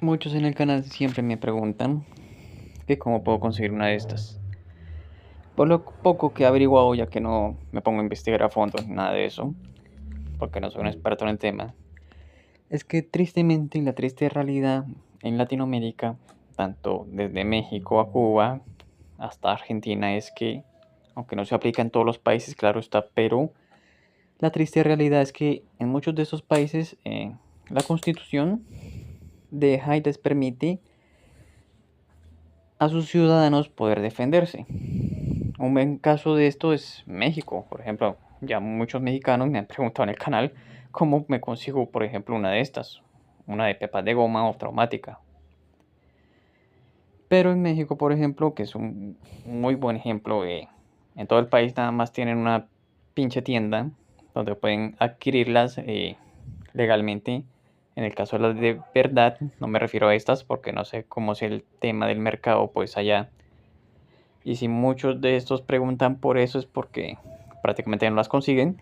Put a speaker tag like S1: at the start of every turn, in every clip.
S1: Muchos en el canal siempre me preguntan que cómo puedo conseguir una de estas. Por lo poco que he averiguado, ya que no me pongo a investigar a fondo nada de eso, porque no soy un experto en el tema, es que tristemente la triste realidad en Latinoamérica, tanto desde México a Cuba hasta Argentina, es que, aunque no se aplica en todos los países, claro está, pero la triste realidad es que en muchos de esos países la Constitución deja y les permite a sus ciudadanos poder defenderse. Un buen caso de esto es México, por ejemplo. Ya muchos mexicanos me han preguntado en el canal cómo me consigo, por ejemplo, una de estas, una de pepas de goma o traumática. Pero en México, por ejemplo, que es un muy buen ejemplo, en todo el país nada más tienen una pinche tienda donde pueden adquirirlas legalmente. En el caso de las de verdad, no me refiero a estas porque no sé cómo es el tema del mercado pues allá. Y si muchos de estos preguntan por eso es porque prácticamente no las consiguen.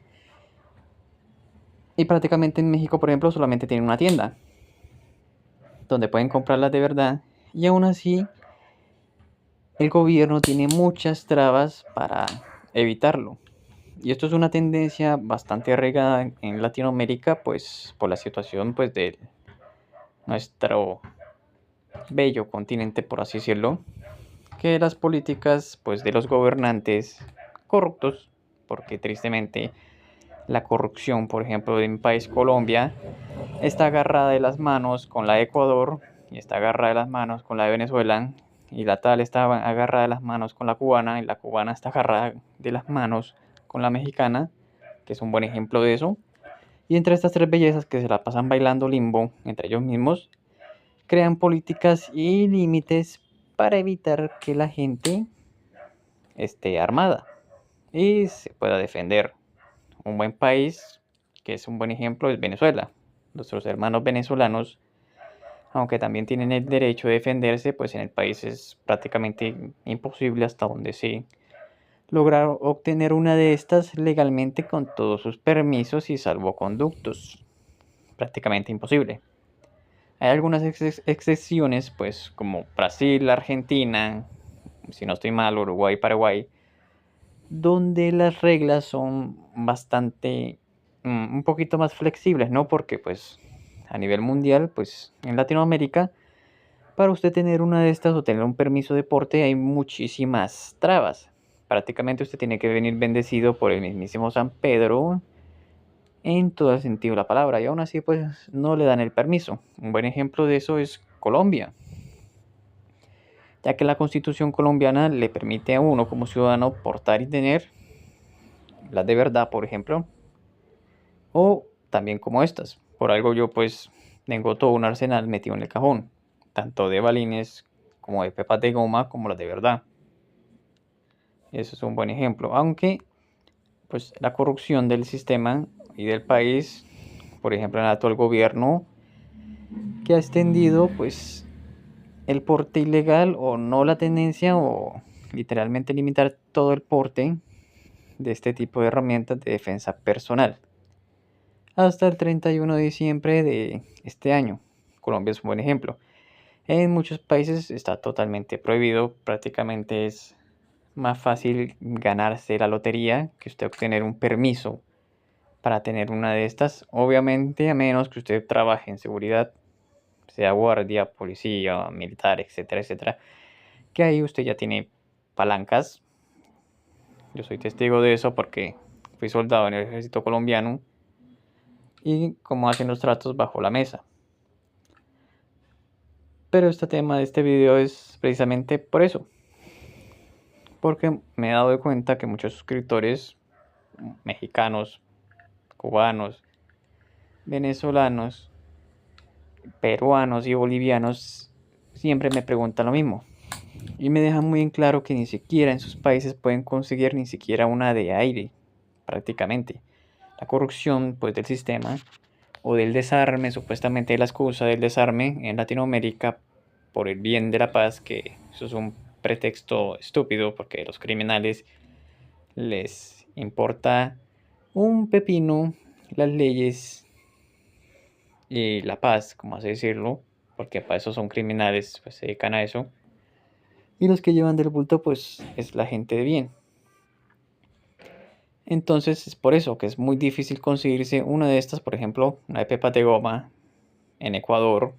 S1: Y prácticamente en México, por ejemplo, solamente tienen una tienda donde pueden comprarlas de verdad. Y aún así, el gobierno tiene muchas trabas para evitarlo. Y esto es una tendencia bastante arraigada en Latinoamérica, pues por la situación pues de nuestro bello continente, por así decirlo, que las políticas pues de los gobernantes corruptos, porque tristemente la corrupción, por ejemplo, de mi país, Colombia, está agarrada de las manos con la de Ecuador y está agarrada de las manos con la de Venezuela y la tal está agarrada de las manos con la cubana y la cubana está agarrada de las manos con la mexicana, que es un buen ejemplo de eso. Y entre estas tres bellezas que se la pasan bailando limbo entre ellos mismos, crean políticas y límites para evitar que la gente esté armada y se pueda defender. Un buen país, que es un buen ejemplo, es Venezuela. Nuestros hermanos venezolanos, aunque también tienen el derecho de defenderse, pues en el país es prácticamente imposible hasta donde se lograr obtener una de estas legalmente con todos sus permisos y salvoconductos. Prácticamente imposible. Hay algunas excepciones, pues como Brasil, Argentina, si no estoy mal, Uruguay, Paraguay, donde las reglas son bastante, un poquito más flexibles, ¿no? Porque pues a nivel mundial, pues en Latinoamérica, para usted tener una de estas o tener un permiso de porte hay muchísimas trabas. Prácticamente usted tiene que venir bendecido por el mismísimo San Pedro en todo el sentido de la palabra y aún así pues no le dan el permiso. Un buen ejemplo de eso es Colombia, ya que la Constitución colombiana le permite a uno como ciudadano portar y tener las de verdad, por ejemplo, o también como estas. Por algo yo pues tengo todo un arsenal metido en el cajón, tanto de balines como de pepas de goma como las de verdad. Eso es un buen ejemplo, aunque pues la corrupción del sistema y del país, por ejemplo en el actual gobierno, que ha extendido pues el porte ilegal o no la tendencia o literalmente limitar todo el porte de este tipo de herramientas de defensa personal hasta el 31 de diciembre de este año. Colombia es un buen ejemplo. En muchos países está totalmente prohibido, prácticamente es más fácil ganarse la lotería que usted obtener un permiso para tener una de estas, obviamente a menos que usted trabaje en seguridad, sea guardia, policía, militar, etcétera, etcétera, que ahí usted ya tiene palancas. Yo soy testigo de eso porque fui soldado en el ejército colombiano y cómo hacen los tratos bajo la mesa. Pero este tema de este video es precisamente por eso, porque me he dado cuenta que muchos suscriptores mexicanos, cubanos, venezolanos, peruanos y bolivianos siempre me preguntan lo mismo y me dejan muy en claro que ni siquiera en sus países pueden conseguir ni siquiera una de aire prácticamente. La corrupción pues del sistema o del desarme, supuestamente la excusa del desarme en Latinoamérica por el bien de la paz, que eso es un pretexto estúpido porque a los criminales les importa un pepino las leyes y la paz, como así decirlo, porque para eso son criminales, pues se dedican a eso. Y los que llevan del bulto, pues es la gente de bien. Entonces es por eso que es muy difícil conseguirse una de estas, por ejemplo, una de pepas de goma en Ecuador,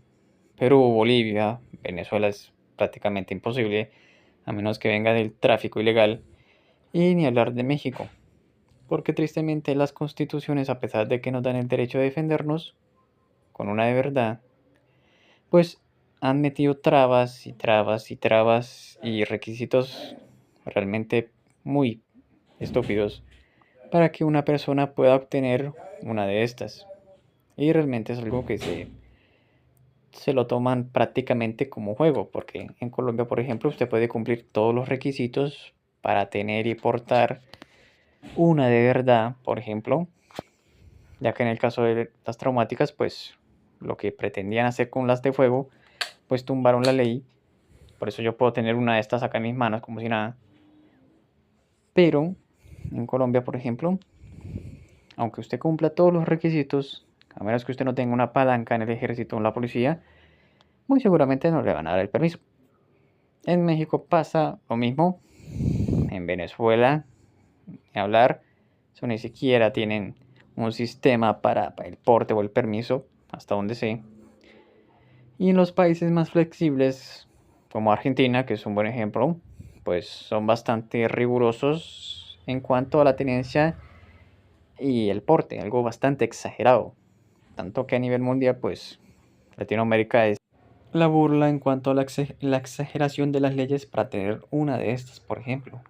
S1: Perú, Bolivia, Venezuela es prácticamente imposible, a menos que venga del tráfico ilegal, y ni hablar de México, porque tristemente las constituciones, a pesar de que nos dan el derecho de defendernos con una de verdad, pues han metido trabas y trabas y trabas y requisitos realmente muy estúpidos para que una persona pueda obtener una de estas. Y realmente es algo que se lo toman prácticamente como juego, porque en Colombia, por ejemplo, usted puede cumplir todos los requisitos para tener y portar una de verdad, por ejemplo, ya que en el caso de las traumáticas, pues lo que pretendían hacer con las de fuego, pues tumbaron la ley. Por eso yo puedo tener una de estas acá en mis manos como si nada. Pero en Colombia, por ejemplo, aunque usted cumpla todos los requisitos, a menos que usted no tenga una palanca en el ejército o en la policía, muy seguramente no le van a dar el permiso. En México pasa lo mismo. En Venezuela, ni hablar, eso ni siquiera tienen un sistema para el porte o el permiso, hasta donde sé. Y en los países más flexibles, como Argentina, que es un buen ejemplo, pues son bastante rigurosos en cuanto a la tenencia y el porte, algo bastante exagerado. Tanto que a nivel mundial, pues Latinoamérica es la burla en cuanto a la exageración de las leyes para tener una de estas, por ejemplo.